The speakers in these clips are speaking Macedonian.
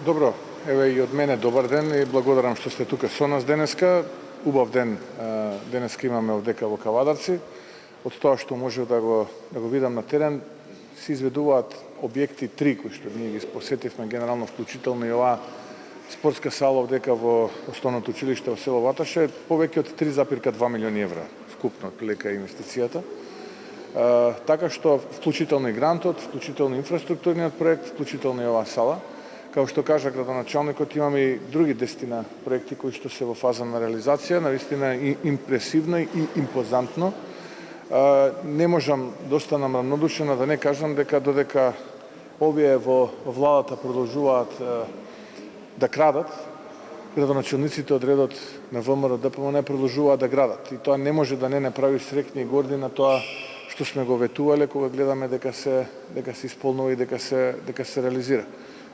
Добро, еве и од мене добар ден и благодарам што сте тука со нас денеска. Убав ден денеска имаме овдека во Кавадарци. Од тоа што може да го видам на терен, се изведуваат објекти 3 кои што ние ги посетивме генерално, вклучително и оваа спортска сала овдека во основното училиште во село Ваташе, повеќе од 3,2 милиони евра вкупно отприлика инвестицијата. Така што вклучително и грантот, вклучително инфраструктурниот проект, вклучително и оваа сала. Као што кажа градоначалникот, имаме и други 10 проекти кои што се во фаза на реализација, навистина импресивно и импозантно. Не можам да останам равнодушен да не кажам дека додека овие во владата продолжуваат да крадат, градоначалниците од редот на ВМРО ДПМН продолжуваат да градат. И тоа не може да не направи среќни и горди на тоа што сме го ветувале кога гледаме дека се исполнува и дека се реализира.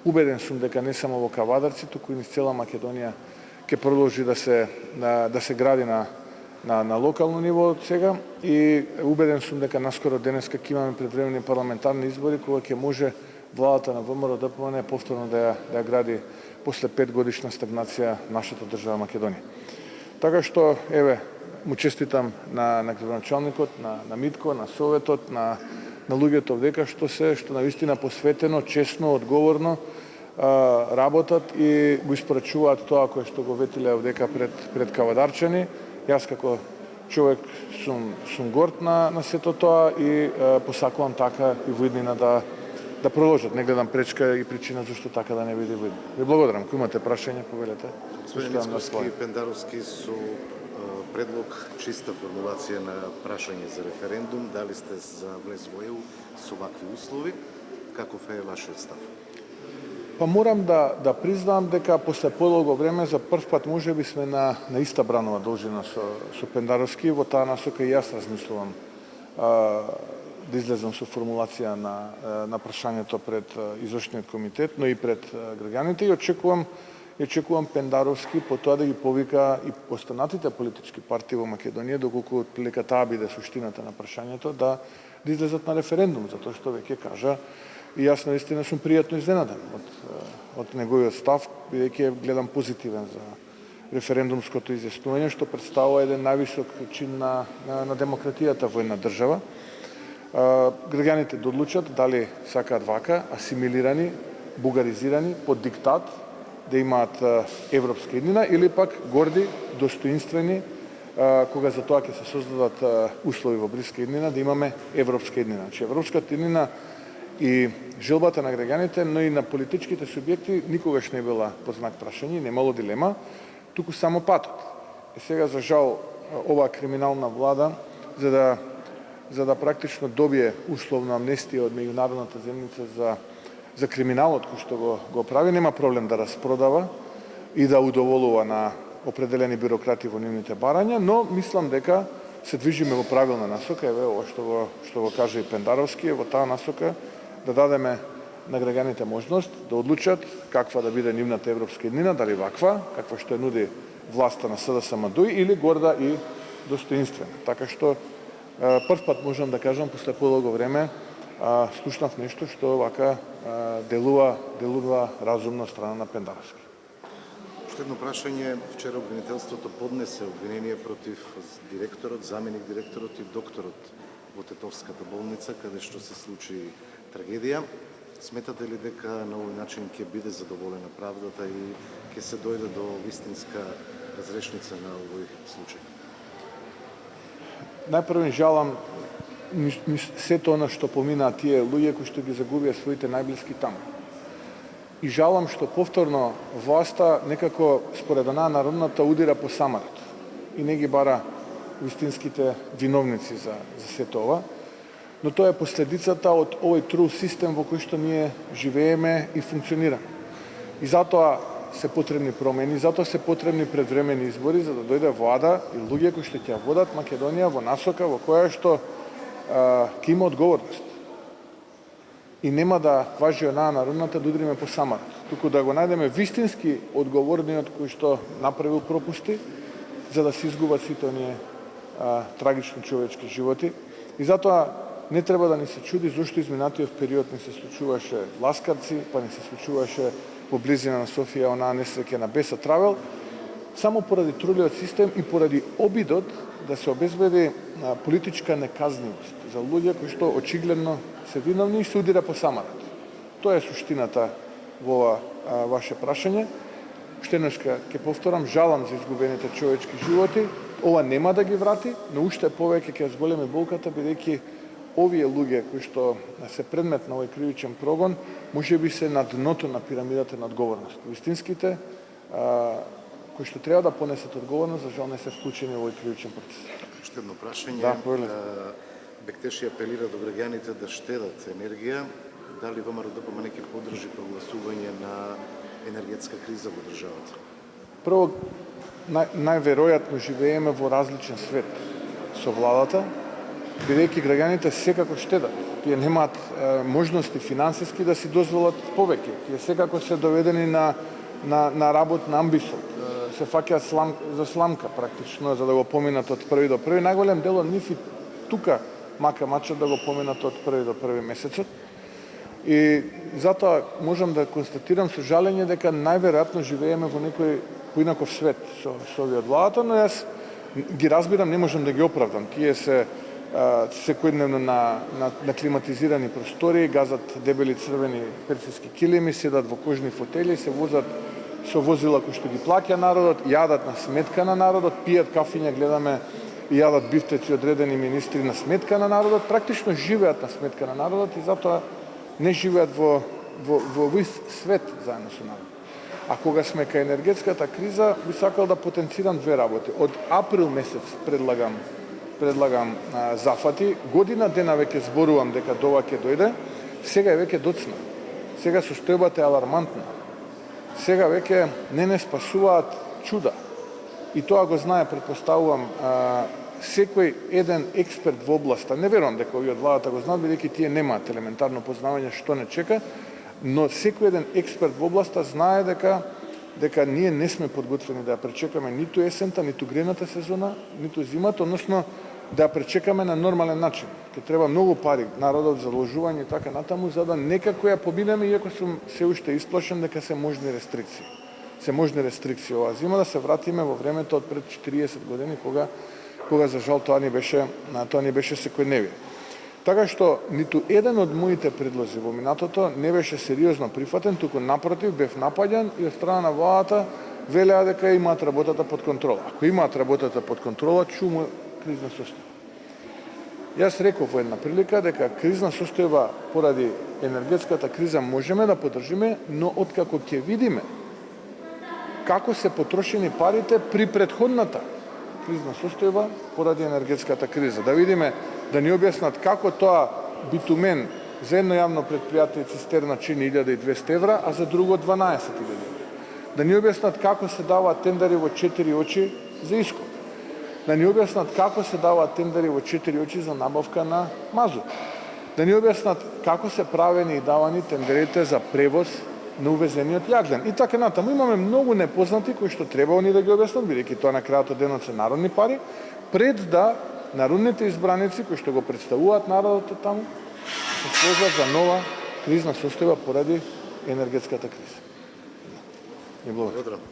Убеден сум дека не само во Кавадарци, туку и низ цела Македонија ќе продолжи да се гради на локално ниво од сега, и убеден сум дека наскоро денеска ќе имаме предвремени парламентарни избори кога ќе може владата на ВМРО ДПМН повторно да ја гради после 5 годишна стагнација нашата држава Македонија. Така што еве му честитам на градоначалникот, на Митко, на Советот, на луѓето овдека што навистина посветено, честно, одговорно работат и го испорачуваат тоа кое што го ветиле овдека пред кавадарчани. Јас како човек сум горд на сето тоа и посакувам така и во иднина да продолжат. Не гледам пречка и причина зашто така да не биде во иднина. Ви благодарам. Кој имате прашање, повелете. Господин Мицковски и Пендаровски со предлог чиста формулација на прашање за референдум. Дали сте за влез во ЕУ со вакви услови? Каков е вашиот став? Па морам да признам дека после подолго време за прв пат можеби сме на иста бранова должина со Пендаровски. Во таа насока и јас размислувам да излезам со формулација на прашањето пред извршниот комитет, но и пред граѓаните, и очекувам Пендаровски по тоа да ги повика и останатите политички партии во Македонија, доколку отприлика таа биде суштината на прашањето, да излезат на референдум, затоа што веќе кажа и јас наистина сум пријатно изненаден од неговиот став, бидејќи гледам позитивен за референдумското изјаснување, што представува еден највисок чин на демократијата во една држава. Граѓаните да одлучат дали сакаат вака, асимилирани, бугаризирани, под диктат, да имаат европска иднина, или пак горди, достоинствени, кога за тоа ќе се создадат услови во блиска иднина, да имаме европска иднина. Значи, европската иднина и желбата на граѓаните, но и на политичките субјекти никогаш не била под знак прашање, немало дилема, туку само патот. И сега, за жал, оваа криминална влада, за да практично добие условна амнестија од меѓународната земјица за криминалот кој што го прави, нема проблем да распродава и да удоволува на определени бюрократи во нивните барања, но мислам дека се движиме во правилна насока, еве ова што го кажа и Пендаровски, во таа насока да дадеме на граѓаните можност да одлучат каква да биде нивната европска иднина, дали ваква, каква што ја нуди власта на СДСМ или горда и достоинствена. Така што прв пат можам да кажам после подолго време слушнав нешто што вака делува разумно страна на Пендаровски. Уште едно прашање. Вчера обвинителството поднесе обвинение против директорот, заменик директорот и докторот во Тетовската болница, каде што се случи трагедија. Сметате ли дека на овој начин ќе биде задоволена правдата и ќе се дојде до вистинска разрешница на овој случај? Најпрво жалам сето она што поминаа тие луѓе кои што ги загубија своите најблиски таму. И жалам што повторно власта некако според народната удира по самарот и не ги бара вистинските виновници за сето ова. Но тоа е последицата од овој трул систем во кој што ние живееме и функционираме. И затоа се потребни промени, затоа се потребни предвремени избори, за да дојде влада и луѓе кои што ќе водат Македонија во насока во која што ќе има одговорност. И нема да важи онаа народната да удриме по самарот, туку да го најдеме вистински одговорниот кој што направил пропусти, за да се изгубат сите оние трагични човечки животи. И затоа не треба да ни се чуди зошто изминатиот период не се случуваше ласкарци, па не се случуваше во близина на Софија онаа несреќа на Беса Травел, само поради трулиот систем и поради обидот да се обезбеди политичка неказнивост за луѓе кои што очигледно се виновни и се удира по самарот. Тоа е суштината во ова ваше прашање. Уште еднаш ќе повторам, жалам за изгубените човечки животи. Ова нема да ги врати, но уште повеќе ќе зголеми болката, бидејќи овие луѓе кои што се предмет на овој кривичен прогон, можеби се на дното на пирамидата на одговорност. Вистинските кои што треба да понесат одговорност, за жал не се вклучени во овој кривичен процес. Уште едно прашање. Да, Бектеши апелира до граѓаните да штедат енергија. Дали ВМРО-ДПМНЕ ќе поддржи прогласување на енергетска криза во државата? Прво, најверојатно живееме во различен свет со владата, бидејќи граѓаните секако штедат. Тие немаат можности финансиски да си дозволат повеќе. Тие секако се доведени на работ на амбисот. Се фаќаат за сламка практично, за да го поминат од први до први. Најголем дел од нив и тука мака мачат да го поминат од први до први месецот. И затоа можам да констатирам со жалење дека најверојатно живееме во некој поинаков свет со овие од владата, но јас ги разбирам, не можам да ги оправдам. Тие се секојдневно на климатизирани простори, газат дебели црвени персиски килими, седат во кожни фотели, се возат со возила кои што ги плаќа народот, јадат на сметка на народот, пијат кафиња, гледаме и јадат бифтеци одредени министри на сметка на народот, практично живеат на сметка на народот и затоа не живеат во свет заедно со народот. А кога сме кај енергетската криза, би сакал да потенцирам две работи. Од април месец предлагам зафати. Година дена веќе зборувам дека ова ќе дојде. Сега е веќе доцна. Сега состојбата е алармантна. Сега веќе не спасуваат чуда. И тоа го знае, предпоставувам, секој еден експерт во областа. Не верувам дека овие од владата го знаат, бидејќи тие немаат елементарно познавање што не чека, но секој еден експерт во областа знае дека ние не сме подготвени да ја пречекаме ниту есента, ниту грената сезона, ниту зимата, односно да ја пречекаме на нормален начин. Ке треба многу пари, народот заложување и така натаму, за да некако ја побинеме, иако сум се уште исплашен дека се можни рестрикции. Се можни рестрикции оваа зима, да се вратиме во времето од пред 40 години, кога за жал тоа ни беше секојдневие. Така што ниту еден од моите предлози во минатото не беше сериозно прифатен, туку напротив бев напаѓан и од страна на владата велеа дека имаат работата под контрола. Ако имаат работата под контрола, чумо кризна состојба. Јас реков во една прилика дека кризна состојба поради енергетската криза можеме да поддржиме, но откако ќе видиме како се потрошени парите при претходната кризна состојба поради енергетската криза. Да видиме, да ни објаснат како тоа битумен за едно јавно предпријатие цистерна чини 1200 евра, а за друго 12.000 евра. Да ни објаснат како се даваат тендери во 4 очи за ископ. Да ни објаснат како се даваат тендери во 4 очи за набавка на мазут. Да ни објаснат како се правени и давани тендерите за превоз на увезениот јаглен. И така натаму имаме многу непознати кои што треба они да ги објаснат, бидејќи тоа на крајот од денот се народни пари, пред да народните избраници кои што го представуваат народот таму се сложат за нова кризна состојба поради енергетската криза. И благодарам.